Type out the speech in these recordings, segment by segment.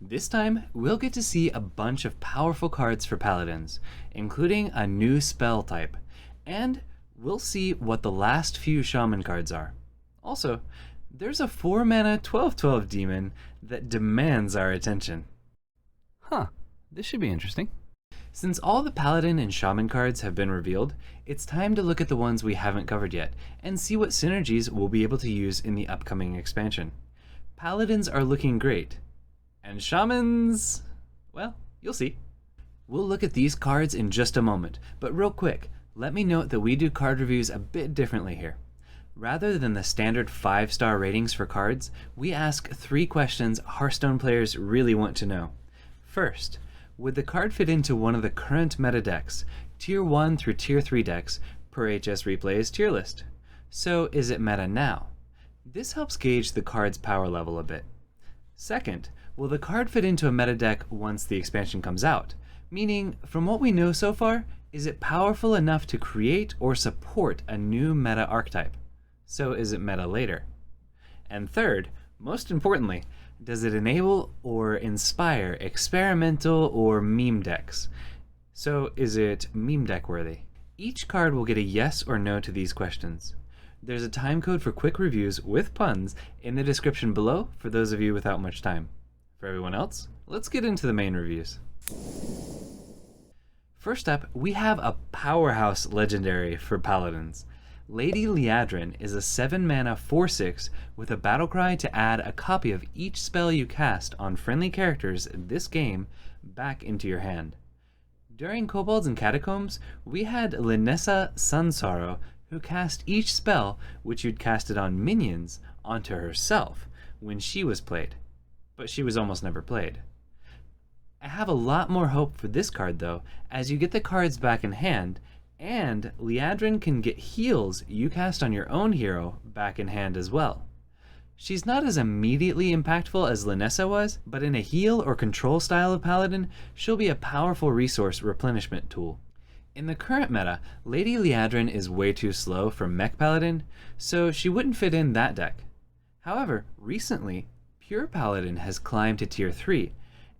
This time, we'll get to see a bunch of powerful cards for Paladins, including a new spell type, and we'll see what the last few Shaman cards are. Also, there's a 4-mana 12/12 demon that demands our attention. Huh, this should be interesting. Since all the Paladin and Shaman cards have been revealed, it's time to look at the ones we haven't covered yet, and see what synergies we'll be able to use in the upcoming expansion. Paladins are looking great. And Shamans, well, you'll see. We'll look at these cards in just a moment, but real quick, let me note that we do card reviews a bit differently here. Rather than the standard 5-star ratings for cards, we ask 3 questions Hearthstone players really want to know. First, would the card fit into one of the current meta decks, Tier 1 through Tier 3 decks, per HS Replay's tier list? So is it meta now? This helps gauge the card's power level a bit. Second, will the card fit into a meta deck once the expansion comes out? Meaning, from what we know so far, is it powerful enough to create or support a new meta archetype? So is it meta later? And third, most importantly, does it enable or inspire experimental or meme decks? So is it meme deck worthy? Each card will get a yes or no to these questions. There's a time code for quick reviews with puns in the description below for those of you without much time. For everyone else, let's get into the main reviews. First up, we have a powerhouse legendary for Paladins. Lady Liadrin is a 7-mana 4/6 with a battle cry to add a copy of each spell you cast on friendly characters in this game back into your hand. During Kobolds and Catacombs, we had Linessa Sunsorrow, who cast each spell which you'd casted on minions onto herself when she was played, but she was almost never played. I have a lot more hope for this card though, as you get the cards back in hand, and Liadrin can get heals you cast on your own hero back in hand as well. She's not as immediately impactful as Linessa was, but in a heal or control style of Paladin, she'll be a powerful resource replenishment tool. In the current meta, Lady Liadrin is way too slow for Mech Paladin, so she wouldn't fit in that deck. However, recently, Pure Paladin has climbed to Tier 3,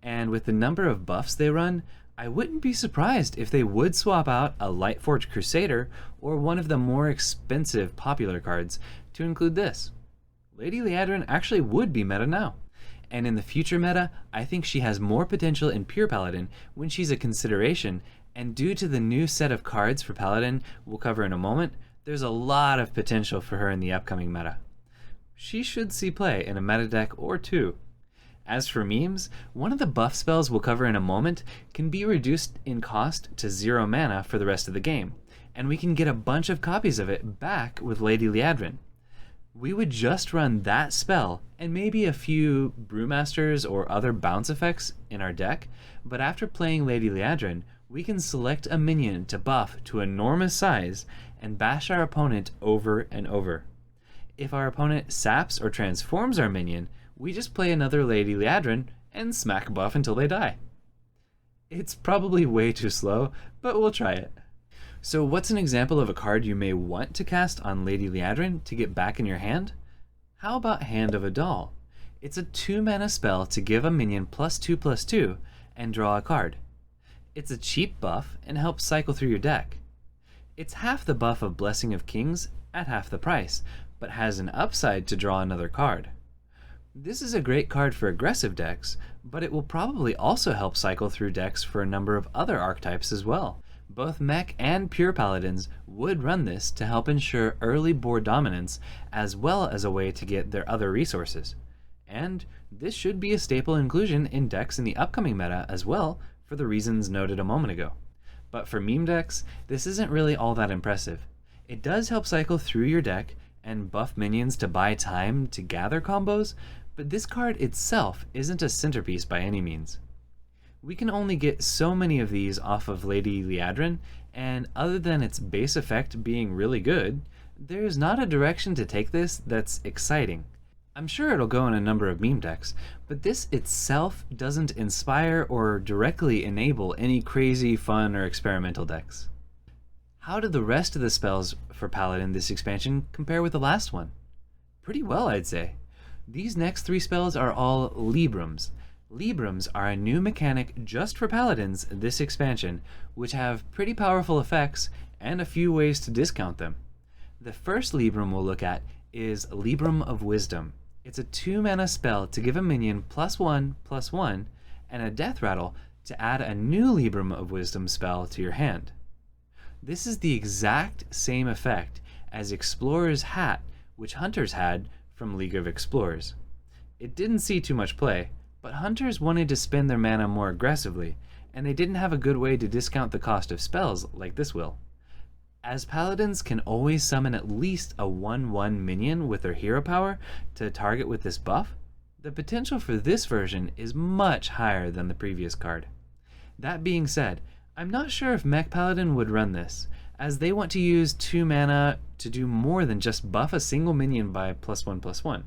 and with the number of buffs they run, I wouldn't be surprised if they would swap out a Lightforged Crusader or one of the more expensive popular cards to include this. Lady Liadrin actually would be meta now. And in the future meta, I think she has more potential in Pure Paladin when she's a consideration, and due to the new set of cards for Paladin we'll cover in a moment, there's a lot of potential for her in the upcoming meta. She should see play in a meta deck or two. As for memes, one of the buff spells we'll cover in a moment can be reduced in cost to 0 mana for the rest of the game, and we can get a bunch of copies of it back with Lady Liadrin. We would just run that spell and maybe a few Brewmasters or other bounce effects in our deck, but after playing Lady Liadrin, we can select a minion to buff to enormous size and bash our opponent over and over. If our opponent saps or transforms our minion, we just play another Lady Liadrin and smack buff until they die. It's probably way too slow, but we'll try it. So what's an example of a card you may want to cast on Lady Liadrin to get back in your hand? How about Hand of a Doll? It's a 2-mana spell to give a minion +2/+2 and draw a card. It's a cheap buff and helps cycle through your deck. It's half the buff of Blessing of Kings at half the price, but has an upside to draw another card. This is a great card for aggressive decks, but it will probably also help cycle through decks for a number of other archetypes as well. Both Mech and Pure Paladins would run this to help ensure early board dominance, as well as a way to get their other resources. And this should be a staple inclusion in decks in the upcoming meta as well, for the reasons noted a moment ago. But for meme decks, this isn't really all that impressive. It does help cycle through your deck and buff minions to buy time to gather combos, but this card itself isn't a centerpiece by any means. We can only get so many of these off of Lady Liadrin, and other than its base effect being really good, there's not a direction to take this that's exciting. I'm sure it'll go in a number of meme decks, but this itself doesn't inspire or directly enable any crazy, fun, or experimental decks. How do the rest of the spells for Paladin this expansion compare with the last one? Pretty well, I'd say. These next 3 spells are all LIBRAMS. LIBRAMS are a new mechanic just for Paladins this expansion, which have pretty powerful effects and a few ways to discount them. The first Libram we'll look at is Libram of Wisdom. It's a 2-mana spell to give a minion +1/+1 and a death rattle to add a new Libram of Wisdom spell to your hand. This is the exact same effect as Explorer's Hat, which Hunters had from League of Explorers. It didn't see too much play, but Hunters wanted to spend their mana more aggressively, and they didn't have a good way to discount the cost of spells like this will. As Paladins can always summon at least a 1/1 minion with their hero power to target with this buff, the potential for this version is much higher than the previous card. That being said, I'm not sure if Mech Paladin would run this, as they want to use 2 mana to do more than just buff a single minion by +1/+1.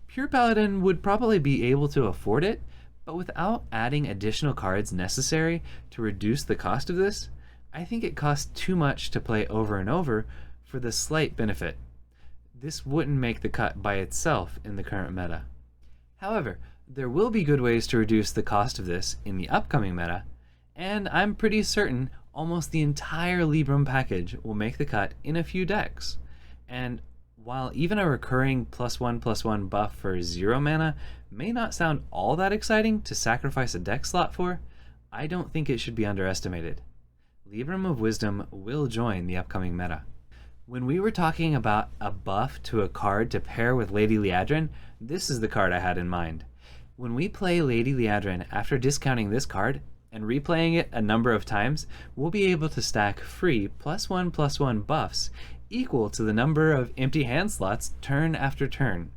Pure Paladin would probably be able to afford it, but without adding additional cards necessary to reduce the cost of this, I think it costs too much to play over and over for the slight benefit. This wouldn't make the cut by itself in the current meta. However, there will be good ways to reduce the cost of this in the upcoming meta, and I'm pretty certain almost the entire Libram package will make the cut in a few decks. And while even a recurring +1/+1 buff for 0 mana may not sound all that exciting to sacrifice a deck slot for, I don't think it should be underestimated. Libram of Wisdom will join the upcoming meta. When we were talking about a buff to a card to pair with Lady Liadrin, this is the card I had in mind. When we play Lady Liadrin after discounting this card and replaying it a number of times, we'll be able to stack free +1/+1 buffs equal to the number of empty hand slots turn after turn.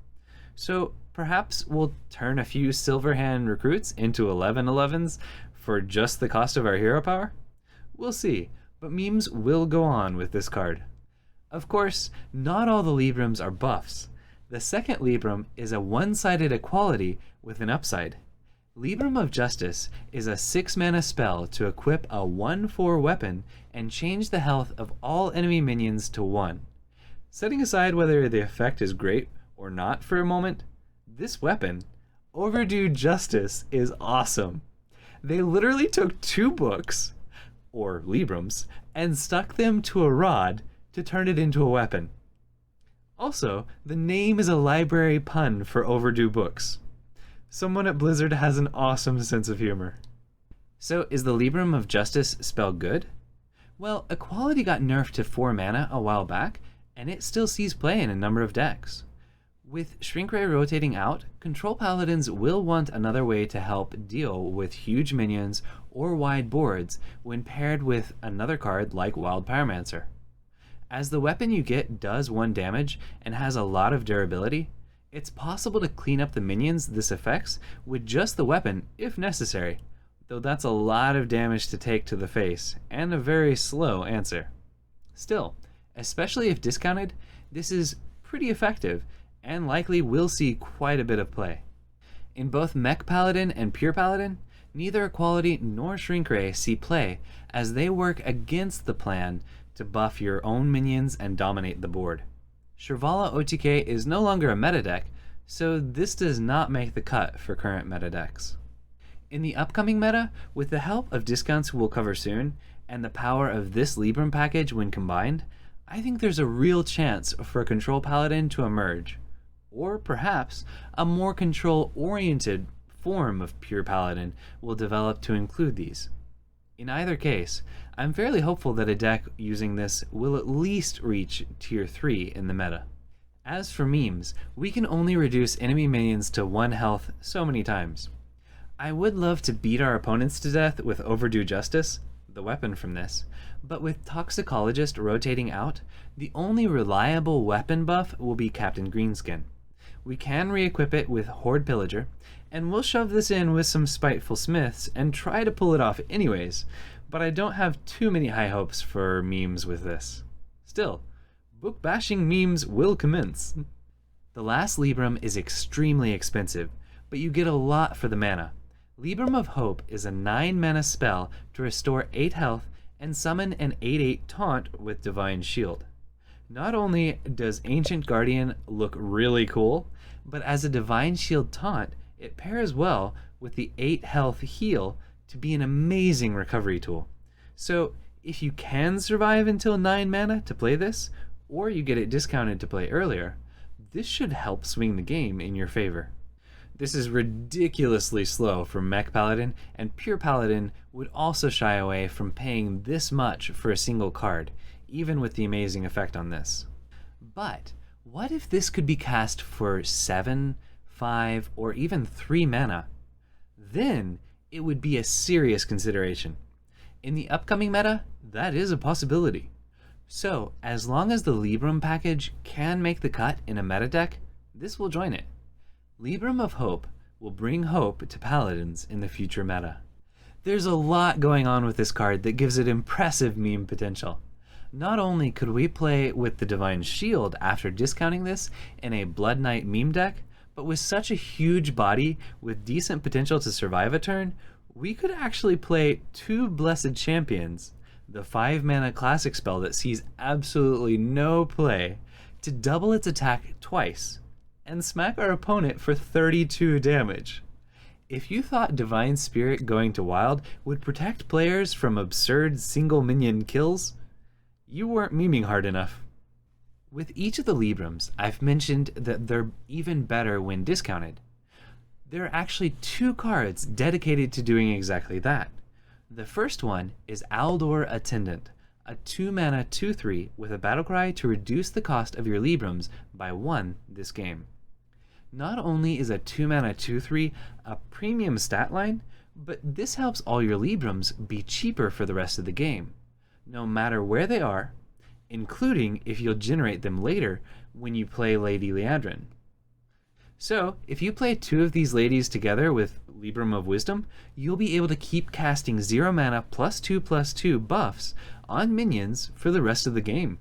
So perhaps we'll turn a few Silverhand recruits into 11/11s for just the cost of our hero power? We'll see, but memes will go on with this card. Of course, not all the Librams are buffs. The second Libram is a one-sided equality with an upside. Libram of Justice is a 6-mana spell to equip a 1/4 weapon and change the health of all enemy minions to 1. Setting aside whether the effect is great or not for a moment, this weapon, Overdue Justice, is awesome. They literally took 2 books, or Librams, and stuck them to a rod to turn it into a weapon. Also, the name is a library pun for overdue books. Someone at Blizzard has an awesome sense of humor. So is the Libram of Justice spell good? Well, Equality got nerfed to 4 mana a while back, and it still sees play in a number of decks. With Shrinkray rotating out, Control Paladins will want another way to help deal with huge minions or wide boards when paired with another card like Wild Pyromancer. As the weapon you get does 1 damage and has a lot of durability, it's possible to clean up the minions this affects with just the weapon if necessary, though that's a lot of damage to take to the face and a very slow answer. Still, especially if discounted, this is pretty effective and likely will see quite a bit of play. In both Mech Paladin and Pure Paladin, neither Equality nor Shrinkray see play as they work against the plan to buff your own minions and dominate the board. Shirvala OTK is no longer a meta deck, so this does not make the cut for current meta decks. In the upcoming meta, with the help of discounts we'll cover soon, and the power of this Libram package when combined, I think there's a real chance for a Control Paladin to emerge. Or perhaps a more control-oriented form of Pure Paladin will develop to include these. In either case, I'm fairly hopeful that a deck using this will at least reach tier 3 in the meta. As for memes, we can only reduce enemy minions to 1 health so many times. I would love to beat our opponents to death with Overdue Justice, the weapon from this, but with Toxicologist rotating out, the only reliable weapon buff will be Captain Greenskin. We can re-equip it with Horde Pillager, and we'll shove this in with some Spiteful Smiths and try to pull it off anyways, but I don't have too many high hopes for memes with this. Still, book bashing memes will commence. The last Libram is extremely expensive, but you get a lot for the mana. Libram of Hope is a 9-mana spell to restore 8 health and summon an 8/8 taunt with Divine Shield. Not only does Ancient Guardian look really cool, but as a Divine Shield taunt, it pairs well with the 8 health heal to be an amazing recovery tool. So if you can survive until 9 mana to play this, or you get it discounted to play earlier, this should help swing the game in your favor. This is ridiculously slow for Mech Paladin, and Pure Paladin would also shy away from paying this much for a single card, even with the amazing effect on this. But what if this could be cast for 7, 5, or even 3 mana? Then it would be a serious consideration. In the upcoming meta, that is a possibility. So as long as the Libram package can make the cut in a meta deck, this will join it. Libram of Hope will bring hope to Paladins in the future meta. There's a lot going on with this card that gives it impressive meme potential. Not only could we play with the Divine Shield after discounting this in a Blood Knight meme deck, but with such a huge body with decent potential to survive a turn, we could actually play 2 Blessed Champions, the 5 mana classic spell that sees absolutely no play, to double its attack twice, and smack our opponent for 32 damage. If you thought Divine Spirit going to Wild would protect players from absurd single minion kills, you weren't memeing hard enough. With each of the Librams, I've mentioned that they're even better when discounted. There are actually 2 cards dedicated to doing exactly that. The first one is Aldor Attendant, a 2 mana 2/3 with a battlecry to reduce the cost of your Librams by 1 this game. Not only is a 2 mana 2/3 a premium stat line, but this helps all your Librams be cheaper for the rest of the game, no matter where they are, including if you'll generate them later when you play Lady Liadrin. So, if you play 2 of these ladies together with Libram of Wisdom, you'll be able to keep casting 0 mana +2/+2 buffs on minions for the rest of the game.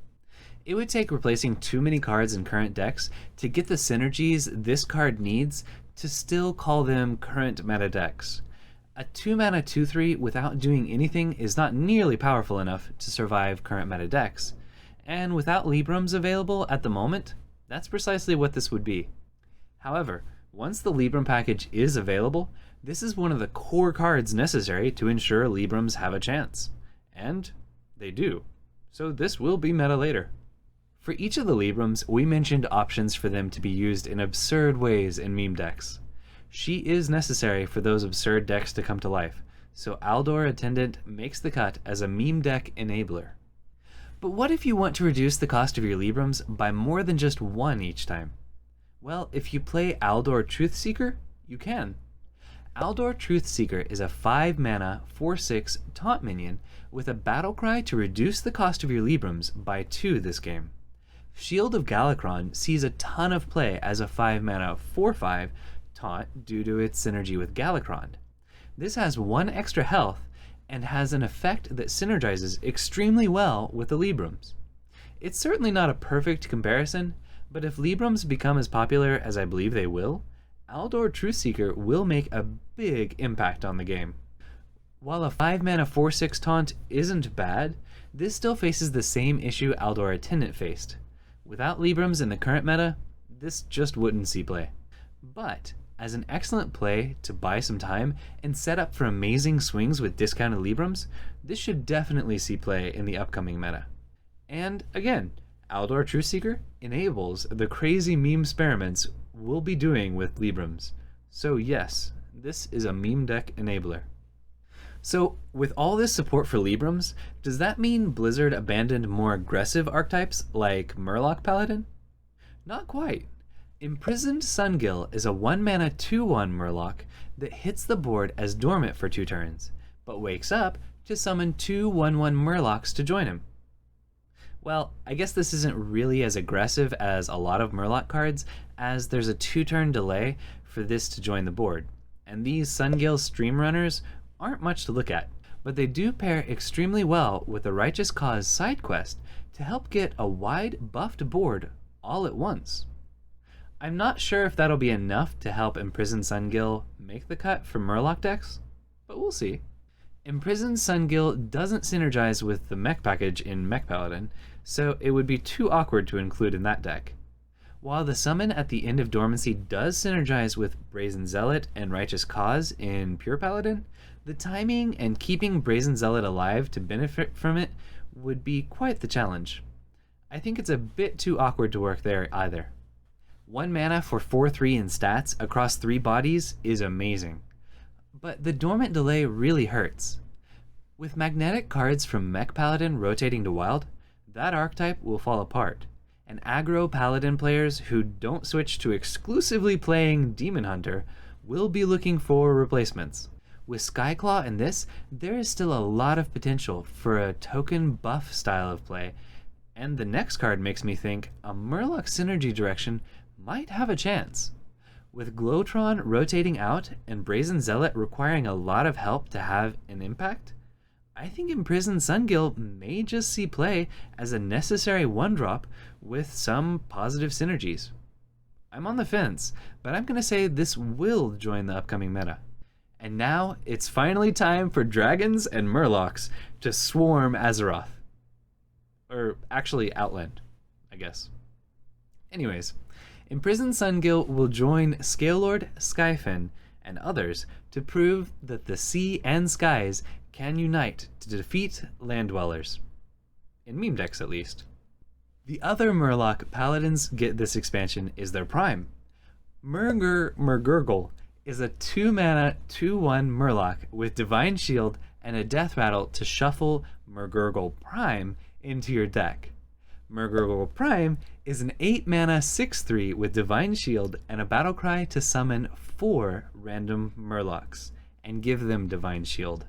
It would take replacing too many cards in current decks to get the synergies this card needs to still call them current meta decks. A 2 mana 2/3 without doing anything is not nearly powerful enough to survive current meta decks, and without Librams available at the moment, that's precisely what this would be. However, once the Libram package is available, this is one of the core cards necessary to ensure Librams have a chance. And they do. So this will be meta later. For each of the Librams, we mentioned options for them to be used in absurd ways in meme decks. She is necessary for those absurd decks to come to life, so Aldor Attendant makes the cut as a meme deck enabler. But what if you want to reduce the cost of your Librams by more than just 1 each time? Well, if you play Aldor Truthseeker, you can. Aldor Truthseeker is a 5 mana 4/6 taunt minion with a battlecry to reduce the cost of your Librams by 2 this game. Shield of Galakron sees a ton of play as a 5 mana 4/5 taunt due to its synergy with Galakron. This has 1 extra health and has an effect that synergizes extremely well with the Librams. It's certainly not a perfect comparison, but if Librams become as popular as I believe they will, Aldor Truthseeker will make a big impact on the game. While a 5 mana 4/6 taunt isn't bad, this still faces the same issue Aldor Attendant faced. Without Librams in the current meta, this just wouldn't see play. But as an excellent play to buy some time and set up for amazing swings with discounted Librams, this should definitely see play in the upcoming meta. And again, Aldor Truthseeker enables the crazy meme experiments we'll be doing with Librams. So yes, this is a meme deck enabler. So with all this support for Librams, does that mean Blizzard abandoned more aggressive archetypes like Murloc Paladin? Not quite. Imprisoned Sungill is a 1 mana 2/1 Murloc that hits the board as dormant for 2 turns, but wakes up to summon 2 1/1 Murlocs to join him. Well, I guess this isn't really as aggressive as a lot of Murloc cards, as there's a 2-turn delay for this to join the board, and these Sungill stream runners aren't much to look at, but they do pair extremely well with the Righteous Cause side quest to help get a wide buffed board all at once. I'm not sure if that'll be enough to help Imprisoned Sungill make the cut for Murloc decks, but we'll see. Imprisoned Sungill doesn't synergize with the mech package in Mech Paladin, so it would be too awkward to include in that deck. While the summon at the end of Dormancy does synergize with Brazen Zealot and Righteous Cause in Pure Paladin, the timing and keeping Brazen Zealot alive to benefit from it would be quite the challenge. I think it's a bit too awkward to work there either. 1 mana for 4/3 in stats across 3 bodies is amazing, but the dormant delay really hurts. With magnetic cards from Mech Paladin rotating to Wild, that archetype will fall apart, and aggro Paladin players who don't switch to exclusively playing Demon Hunter will be looking for replacements. With Skyclaw in this, there is still a lot of potential for a token buff style of play, and the next card makes me think a Murloc synergy direction might have a chance. With Glowtron rotating out and Brazen Zealot requiring a lot of help to have an impact, I think Imprisoned Sungill may just see play as a necessary 1-drop with some positive synergies. I'm on the fence, but I'm going to say this will join the upcoming meta. And now it's finally time for Dragons and Murlocs to swarm Azeroth. Or actually Outland, I guess. Anyways, Imprisoned Sungill will join Scalelord, Skyfin, and others to prove that the sea and skies can unite to defeat land dwellers. In meme decks at least. The other Murloc Paladins get this expansion is their prime. Murgurgle is a 2-mana 2/1 Murloc with Divine Shield and a Death Rattle to shuffle Murgurgle Prime into your deck. Murgurgle Prime is an 8-mana 6/3 with Divine Shield and a Battlecry to summon 4 random Murlocs and give them Divine Shield.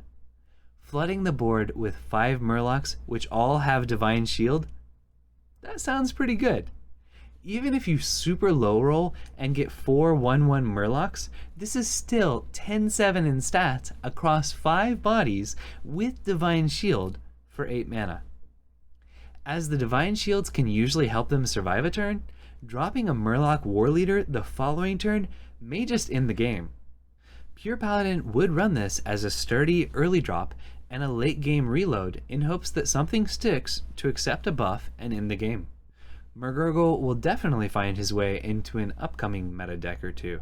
Flooding the board with 5 Murlocs which all have Divine Shield, that sounds pretty good. Even if you super low roll and get 4 1/1 Murlocs, this is still 10/7 in stats across 5 bodies with Divine Shield for 8 mana. As the Divine Shields can usually help them survive a turn, dropping a Murloc War Leader the following turn may just end the game. Pure Paladin would run this as a sturdy early drop and a late game reload in hopes that something sticks to accept a buff and end the game. Murgurgle will definitely find his way into an upcoming meta deck or two,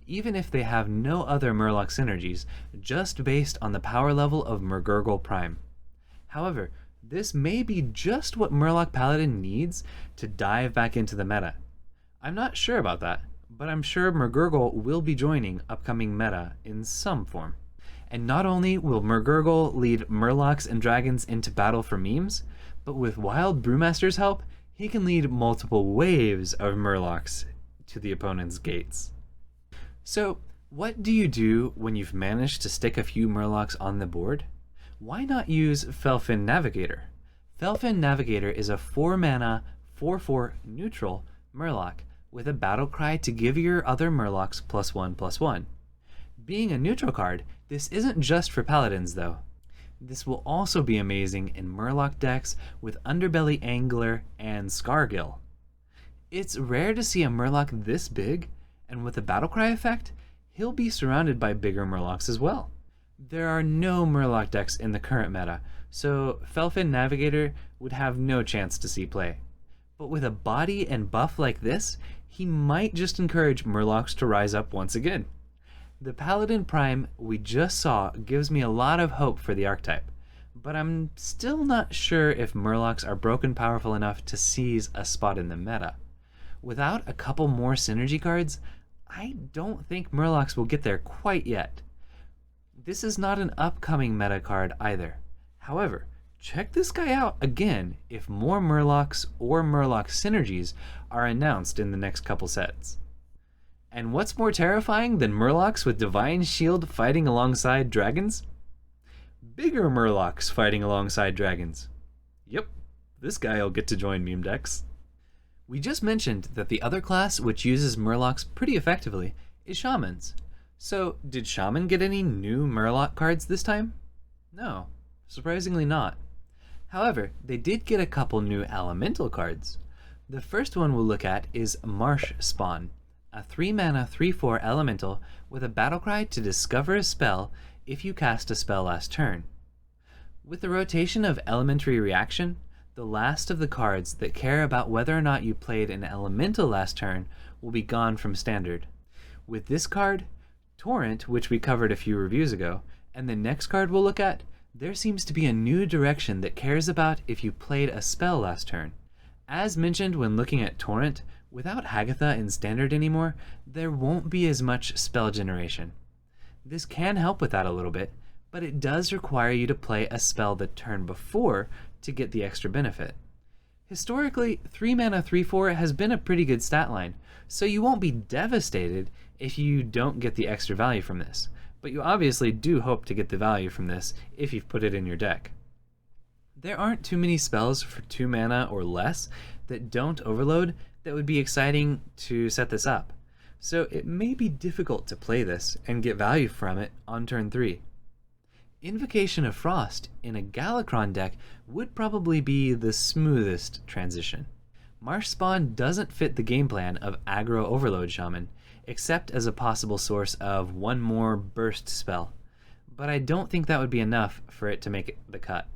even if they have no other Murloc synergies, just based on the power level of Murgurgle Prime. However, this may be just what Murloc Paladin needs to dive back into the meta. I'm not sure about that, but I'm sure Murgurgle will be joining upcoming meta in some form. And not only will Murgurgle lead Murlocs and Dragons into battle for memes, but with Wild Brewmaster's help, he can lead multiple waves of Murlocs to the opponent's gates. So, what do you do when you've managed to stick a few Murlocs on the board? Why not use Felfin Navigator? Felfin Navigator is a 4-mana, 4/4 neutral Murloc with a Battlecry to give your other Murlocs +1/+1. Being a neutral card, this isn't just for Paladins though. This will also be amazing in Murloc decks with Underbelly Angler and Scargill. It's rare to see a Murloc this big, and with the Battlecry effect, he'll be surrounded by bigger Murlocs as well. There are no Murloc decks in the current meta, so Felfin Navigator would have no chance to see play. But with a body and buff like this, he might just encourage Murlocs to rise up once again. The Paladin Prime we just saw gives me a lot of hope for the archetype, but I'm still not sure if Murlocs are broken powerful enough to seize a spot in the meta. Without a couple more synergy cards, I don't think Murlocs will get there quite yet. This is not an upcoming meta card either. However, check this guy out again if more Murlocs or Murloc synergies are announced in the next couple sets. And what's more terrifying than Murlocs with Divine Shield fighting alongside dragons? Bigger Murlocs fighting alongside dragons. Yep, this guy'll get to join meme decks. We just mentioned that the other class which uses Murlocs pretty effectively is Shamans. So, did Shaman get any new Murloc cards this time? No, surprisingly not. However, they did get a couple new Elemental cards. The first one we'll look at is Marsh Spawn, a 3-mana 3/4 Elemental with a Battlecry to discover a spell if you cast a spell last turn. With the rotation of Elementary Reaction, the The last of the cards that care about whether or not you played an elemental last turn will be gone from standard. With this card, Torrent, which we covered a few reviews ago, and the next card we'll look at, there seems to be a new direction that cares about if you played a spell last turn. As mentioned when looking at Torrent, without Hagatha in standard anymore, there won't be as much spell generation. This can help with that a little bit, but it does require you to play a spell the turn before to get the extra benefit. Historically, 3 mana 3/4 has been a pretty good stat line, so you won't be devastated if you don't get the extra value from this, but you obviously do hope to get the value from this if you've put it in your deck. There aren't too many spells for 2 mana or less that don't overload that would be exciting to set this up, so it may be difficult to play this and get value from it on turn 3. Invocation of Frost in a Galakron deck would probably be the smoothest transition. Marshspawn doesn't fit the game plan of Aggro Overload Shaman, except as a possible source of one more burst spell, but I don't think that would be enough for it to make the cut.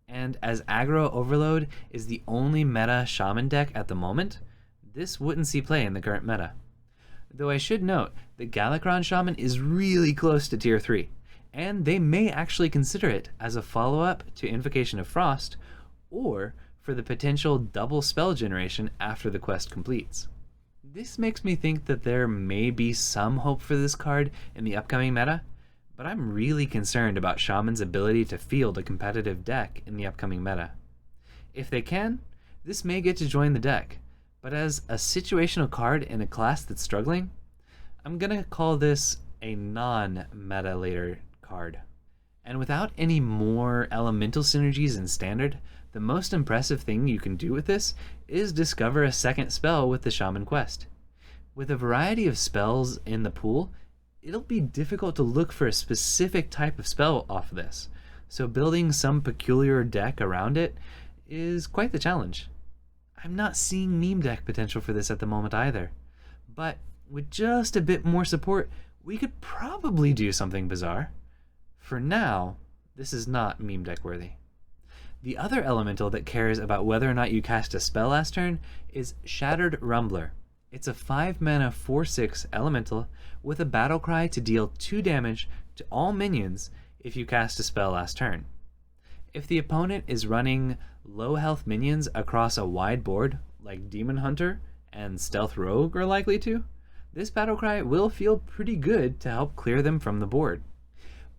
And as Aggro Overload is the only meta Shaman deck at the moment, this wouldn't see play in the current meta. Though I should note that Galakron Shaman is really close to tier 3, and they may actually consider it as a follow-up to Invocation of Frost, or for the potential double spell generation after the quest completes. This makes me think that there may be some hope for this card in the upcoming meta, but I'm really concerned about Shaman's ability to field a competitive deck in the upcoming meta. If they can, this may get to join the deck, but as a situational card in a class that's struggling, I'm gonna call this a non-meta later card. And without any more elemental synergies in standard, the most impressive thing you can do with this is discover a second spell with the Shaman quest. With a variety of spells in the pool, it'll be difficult to look for a specific type of spell off this, so building some peculiar deck around it is quite the challenge. I'm not seeing meme deck potential for this at the moment either, but with just a bit more support, we could probably do something bizarre. For now, this is not meme deck worthy. The other elemental that cares about whether or not you cast a spell last turn is Shattered Rumbler. It's a 5 mana 4/6 elemental with a battle cry to deal 2 damage to all minions if you cast a spell last turn. If the opponent is running low health minions across a wide board, like Demon Hunter and Stealth Rogue are likely to, this battle cry will feel pretty good to help clear them from the board.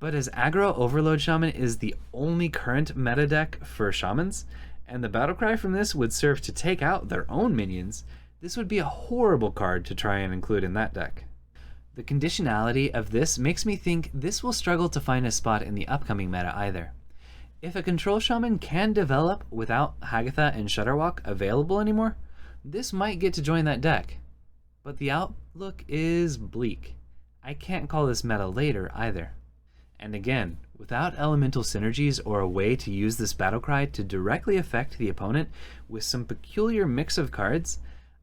But as Aggro Overload Shaman is the only current meta deck for Shamans, and the battle cry from this would serve to take out their own minions, this would be a horrible card to try and include in that deck. The conditionality of this makes me think this will struggle to find a spot in the upcoming meta either. If a Control Shaman can develop without Hagatha and Shudderwalk available anymore, this might get to join that deck. But the outlook is bleak. I can't call this meta later either. And again, without elemental synergies or a way to use this battlecry to directly affect the opponent with some peculiar mix of cards,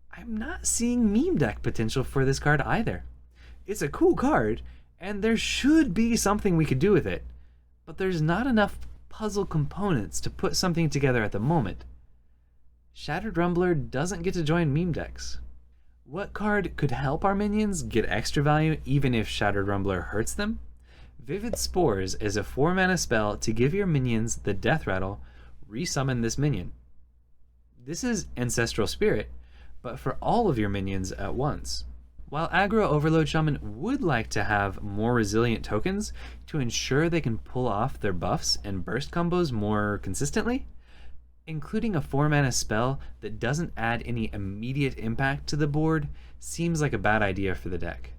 I'm not seeing meme deck potential for this card either. It's a cool card, and there should be something we could do with it, but there's not enough puzzle components to put something together at the moment. Shattered Rumbler doesn't get to join meme decks. What card could help our minions get extra value even if Shattered Rumbler hurts them? Vivid Spores is a 4 mana spell to give your minions the death rattle, resummon this minion. This is Ancestral Spirit, but for all of your minions at once. While Aggro Overload Shaman would like to have more resilient tokens to ensure they can pull off their buffs and burst combos more consistently, including a 4 mana spell that doesn't add any immediate impact to the board seems like a bad idea for the deck.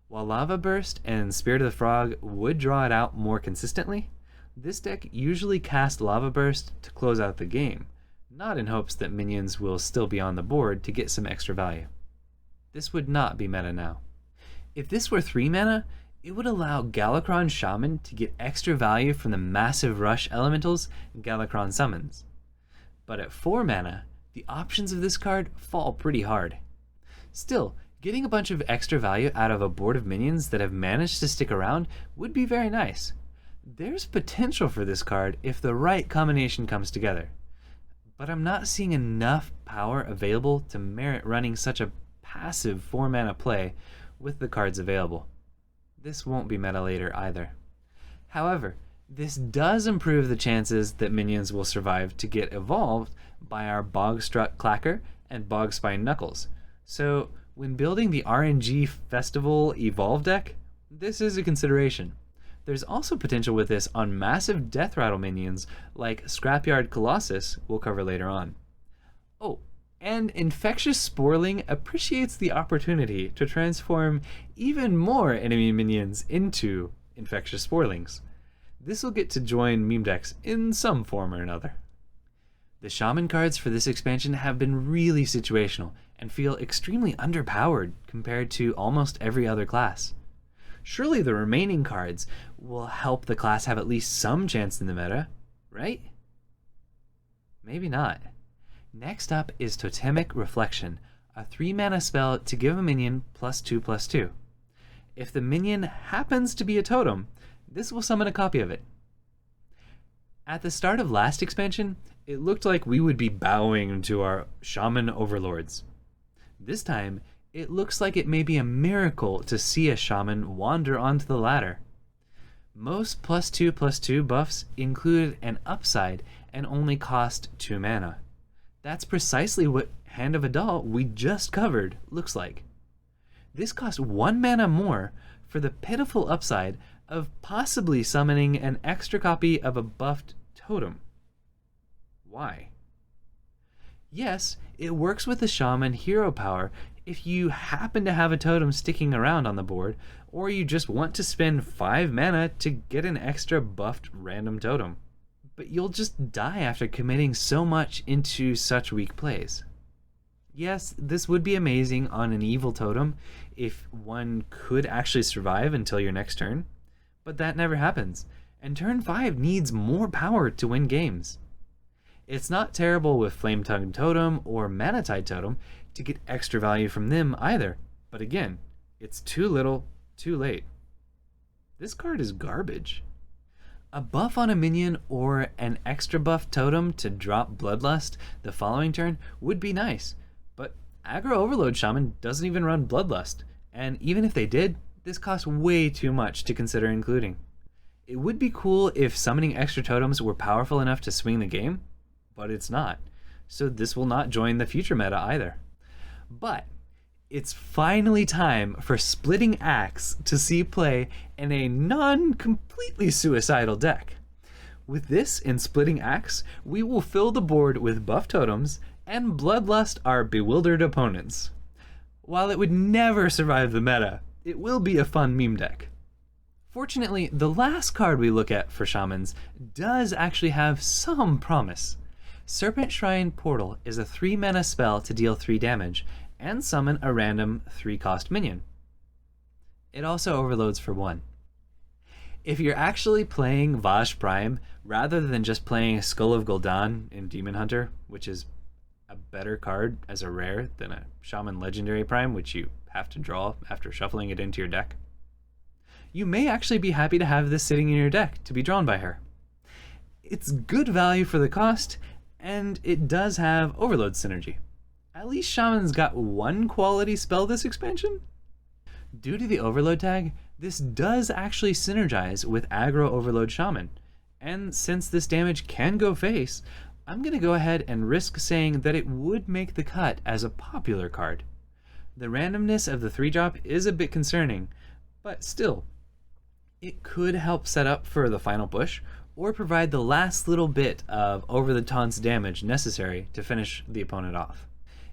While Lava Burst and Spirit of the Frog would draw it out more consistently, this deck usually casts Lava Burst to close out the game, not in hopes that minions will still be on the board to get some extra value. This would not be meta now. If this were 3 mana, it would allow Galakron Shaman to get extra value from the massive rush elementals Galakron summons. But at 4 mana, the options of this card fall pretty hard. Still, getting a bunch of extra value out of a board of minions that have managed to stick around would be very nice. There's potential for this card if the right combination comes together. but I'm not seeing enough power available to merit running such a passive 4 mana play with the cards available. This won't be meta later either. However, this does improve the chances that minions will survive to get evolved by our Bogstrut Clacker and Bogspine Knuckles. So when building the RNG Festival Evolve deck, this is a consideration. There's also potential with this on massive Death Rattle minions like Scrapyard Colossus we'll cover later on. Oh, and Infectious Sporling appreciates the opportunity to transform even more enemy minions into Infectious Sporlings. This will get to join meme decks in some form or another. The Shaman cards for this expansion have been really situational and feel extremely underpowered compared to almost every other class. Surely the remaining cards will help the class have at least some chance in the meta, right? Maybe not. Next up is Totemic Reflection, a 3-mana spell to give a minion +2/+2. If the minion happens to be a totem, this will summon a copy of it. At the start of last expansion, it looked like we would be bowing to our Shaman overlords. This time, it looks like it may be a miracle to see a Shaman wander onto the ladder. Most +2/+2 buffs include an upside and only cost 2 mana. That's precisely what Hand of Adal we just covered looks like. This costs 1 mana more for the pitiful upside of possibly summoning an extra copy of a buffed totem. Why? Yes, it works with the Shaman hero power if you happen to have a totem sticking around on the board, or you just want to spend 5 mana to get an extra buffed random totem. But you'll just die after committing so much into such weak plays. Yes, this would be amazing on an evil totem if one could actually survive until your next turn, but that never happens, and turn 5 needs more power to win games. It's not terrible with Flame Tongue Totem or Mana Tide Totem to get extra value from them either, but again, it's too little, too late. This card is garbage. A buff on a minion or an extra buff totem to drop Bloodlust the following turn would be nice, but Aggro Overload Shaman doesn't even run Bloodlust, and even if they did, this costs way too much to consider including. It would be cool if summoning extra totems were powerful enough to swing the game, but it's not, so this will not join the future meta either. But it's finally time for Splitting Axe to see play in a non-completely suicidal deck. With this in Splitting Axe, we will fill the board with buff totems and bloodlust our bewildered opponents. While it would never survive the meta, it will be a fun meme deck. Fortunately, the last card we look at for Shamans does actually have some promise. Serpent Shrine Portal is a 3-mana spell to deal 3 damage and summon a random 3-cost minion. It also overloads for 1. If you're actually playing Vaj Prime rather than just playing Skull of Gul'dan in Demon Hunter, which is a better card as a rare than a Shaman Legendary Prime, which you have to draw after shuffling it into your deck, you may actually be happy to have this sitting in your deck to be drawn by her. It's good value for the cost, and it does have overload synergy. At least Shaman's got 1 quality spell this expansion. Due to the overload tag, this does actually synergize with Aggro Overload Shaman, and since this damage can go face, I'm going to go ahead and risk saying that it would make the cut as a popular card. The randomness of the 3-drop is a bit concerning, but still, it could help set up for the final push, or provide the last little bit of over-the-taunts damage necessary to finish the opponent off.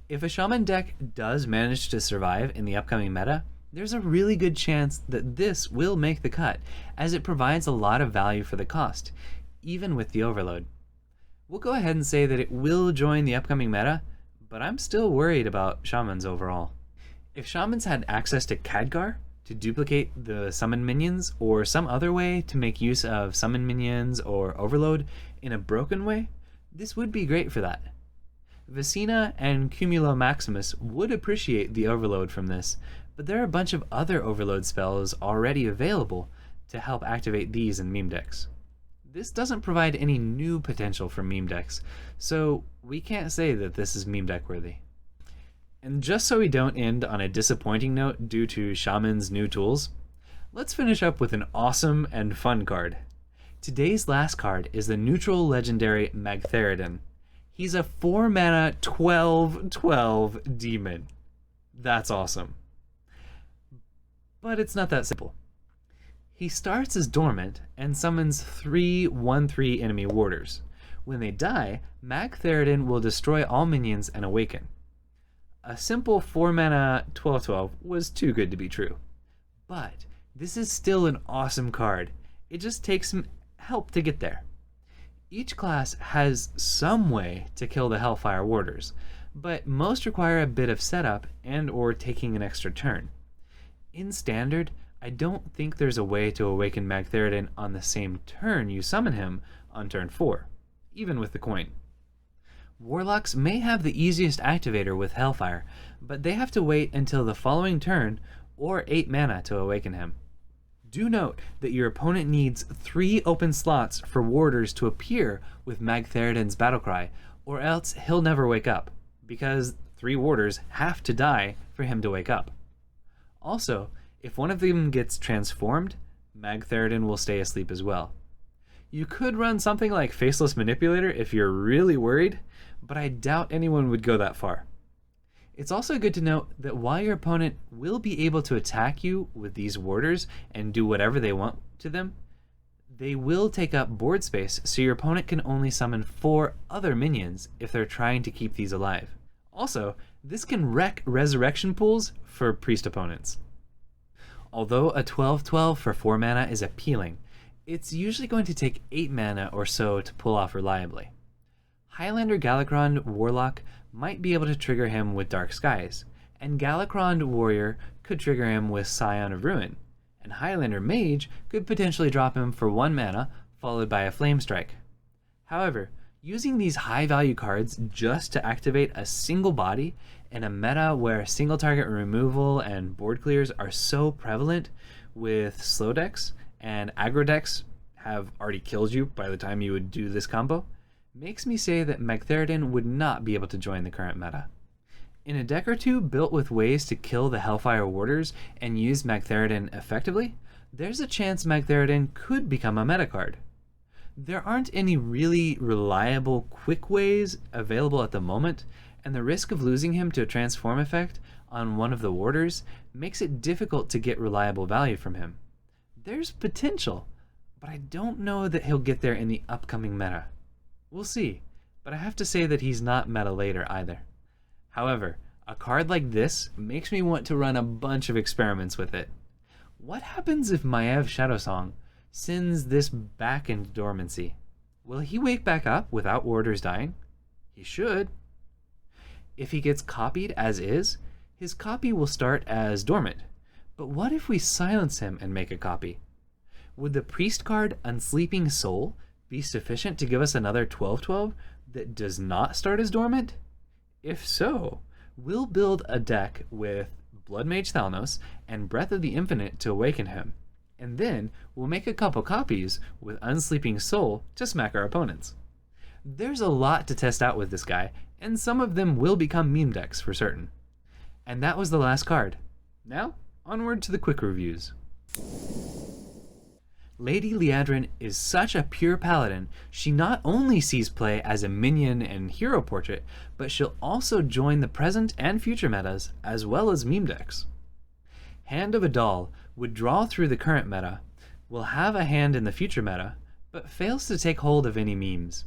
If a Shaman deck does manage to survive in the upcoming meta, there's a really good chance that this will make the cut, as it provides a lot of value for the cost, even with the overload. We'll go ahead and say that it will join the upcoming meta, but I'm still worried about Shamans overall. If Shamans had access to Khadgar to duplicate the summon minions, or some other way to make use of summon minions or overload in a broken way, this would be great for that. Vicina and Cumulo Maximus would appreciate the overload from this, but there are a bunch of other overload spells already available to help activate these in meme decks. this doesn't provide any new potential for meme decks, so we can't say that this is meme deck worthy. And just so we don't end on a disappointing note due to Shaman's new tools, let's finish up with an awesome and fun card. Today's last card is the neutral legendary Magtheridon. He's a 4-mana 12/12 demon. That's awesome. But it's not that simple. He starts as dormant and summons 3 1/3 enemy warders. When they die, Magtheridon will destroy all minions and awaken. A simple 4-mana 12/12 was too good to be true. But this is still an awesome card. It just takes some help to get there. Each class has some way to kill the Hellfire Warders, but most require a bit of setup and or taking an extra turn. In Standard, I don't think there's a way to awaken Magtheridon on the same turn you summon him on turn 4, even with the coin. Warlocks may have the easiest activator with Hellfire, but they have to wait until the following turn or 8 mana to awaken him. Do note that your opponent needs 3 open slots for warders to appear with Magtheridon's battlecry, or else he'll never wake up, because 3 warders have to die for him to wake up. Also, if one of them gets transformed, Magtheridon will stay asleep as well. You could run something like Faceless Manipulator if you're really worried, but I doubt anyone would go that far. It's also good to note that while your opponent will be able to attack you with these warders and do whatever they want to them, they will take up board space, so your opponent can only summon 4 other minions if they're trying to keep these alive. Also, this can wreck resurrection pools for priest opponents. Although a 12/12 for 4 mana is appealing, it's usually going to take 8 mana or so to pull off reliably. Highlander Galakrond Warlock might be able to trigger him with Dark Skies, and Galakrond Warrior could trigger him with Scion of Ruin, and Highlander Mage could potentially drop him for 1 mana followed by a Flame Strike. However, using these high value cards just to activate a single body in a meta where single target removal and board clears are so prevalent with slow decks, and aggro decks have already killed you by the time you would do this combo, makes me say that Magtheridon would not be able to join the current meta. In a deck or two built with ways to kill the Hellfire Warders and use Magtheridon effectively, there's a chance Magtheridon could become a meta card. There aren't any really reliable quick ways available at the moment, and the risk of losing him to a transform effect on one of the warders makes it difficult to get reliable value from him. There's potential, but I don't know that he'll get there in the upcoming meta. We'll see, but I have to say that he's not meta later either. However, a card like this makes me want to run a bunch of experiments with it. What happens if Maiev Shadowsong sends this back into dormancy? Will he wake back up without warders dying? He should. If he gets copied as is, his copy will start as dormant. But what if we silence him and make a copy? Would the priest card Unsleeping Soul be sufficient to give us another 12/12 that does not start as dormant? If so, we'll build a deck with Blood Mage Thalnos and Breath of the Infinite to awaken him, and then we'll make a couple copies with Unsleeping Soul to smack our opponents. There's a lot to test out with this guy, and some of them will become meme decks for certain. And that was the last card. Now, onward to the quick reviews. Lady Liadrin is such a pure paladin, she not only sees play as a minion and hero portrait, but she'll also join the present and future metas, as well as meme decks. Hand of a Doll would draw through the current meta, will have a hand in the future meta, but fails to take hold of any memes.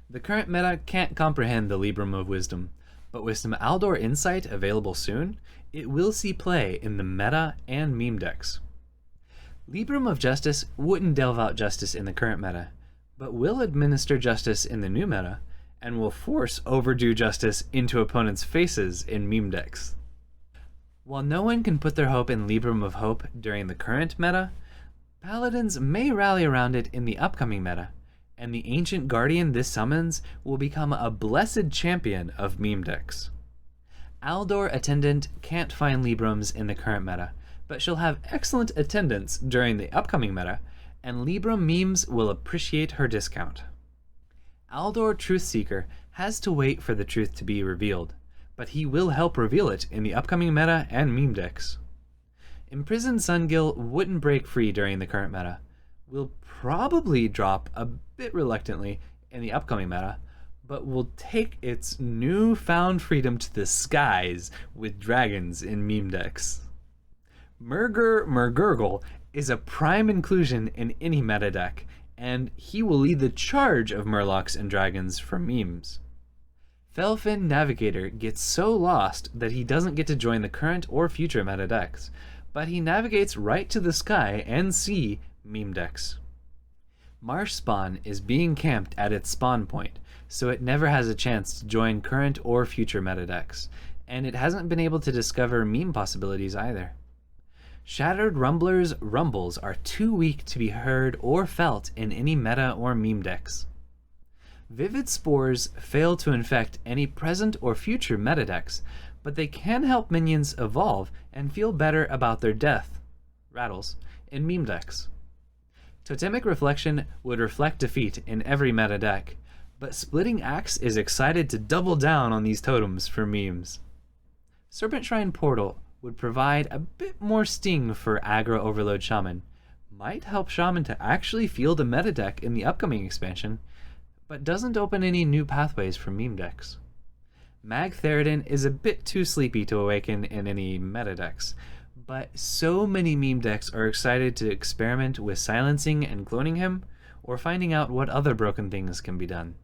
The current meta can't comprehend the Libram of Wisdom, but with some Aldor Insight available soon, it will see play in the meta and meme decks. Libram of Justice wouldn't delve out justice in the current meta, but will administer justice in the new meta, and will force overdue justice into opponents' faces in meme decks. While no one can put their hope in Libram of Hope during the current meta, paladins may rally around it in the upcoming meta, and the Ancient Guardian this summons will become a blessed champion of meme decks. Aldor Attendant can't find Librams in the current meta, but she'll have excellent attendance during the upcoming meta, and Libram memes will appreciate her discount. Aldor Truthseeker has to wait for the truth to be revealed, but he will help reveal it in the upcoming meta and meme decks. Imprisoned Sungill wouldn't break free during the current meta, will probably drop a bit reluctantly in the upcoming meta, but will take its newfound freedom to the skies with dragons in meme decks. Murgurgle is a prime inclusion in any meta deck, and he will lead the charge of Murlocs and dragons for memes. Felfin Navigator gets so lost that he doesn't get to join the current or future meta decks, but he navigates right to the sky and sea meme decks. Marsh Spawn is being camped at its spawn point, so it never has a chance to join current or future meta decks, and it hasn't been able to discover meme possibilities either. Shattered Rumbler's rumbles are too weak to be heard or felt in any meta or meme decks. Vivid Spores fail to infect any present or future meta decks, but they can help minions evolve and feel better about their death, rattles, in meme decks. Totemic Reflection would reflect defeat in every meta deck, but Splitting Axe is excited to double down on these totems for memes. Serpent Shrine Portal would provide a bit more sting for Aggro Overload Shaman, might help Shaman to actually field a meta deck in the upcoming expansion, but doesn't open any new pathways for meme decks. Magtheridon is a bit too sleepy to awaken in any meta decks, but so many meme decks are excited to experiment with silencing and cloning him, or finding out what other broken things can be done.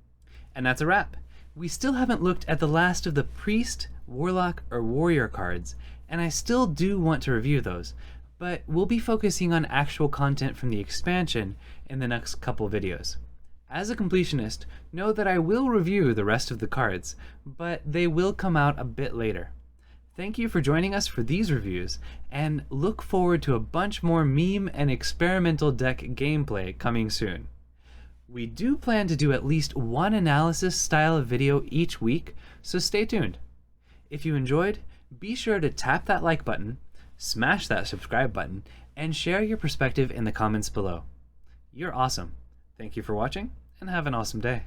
And that's a wrap. We still haven't looked at the last of the Priest, Warlock, or Warrior cards, and I still do want to review those, but we'll be focusing on actual content from the expansion in the next couple videos. As a completionist, know that I will review the rest of the cards, but they will come out a bit later. Thank you for joining us for these reviews, and look forward to a bunch more meme and experimental deck gameplay coming soon. We do plan to do at least one analysis style of video each week, so stay tuned. If you enjoyed, be sure to tap that like button, smash that subscribe button, and share your perspective in the comments below. You're awesome. Thank you for watching, and have an awesome day.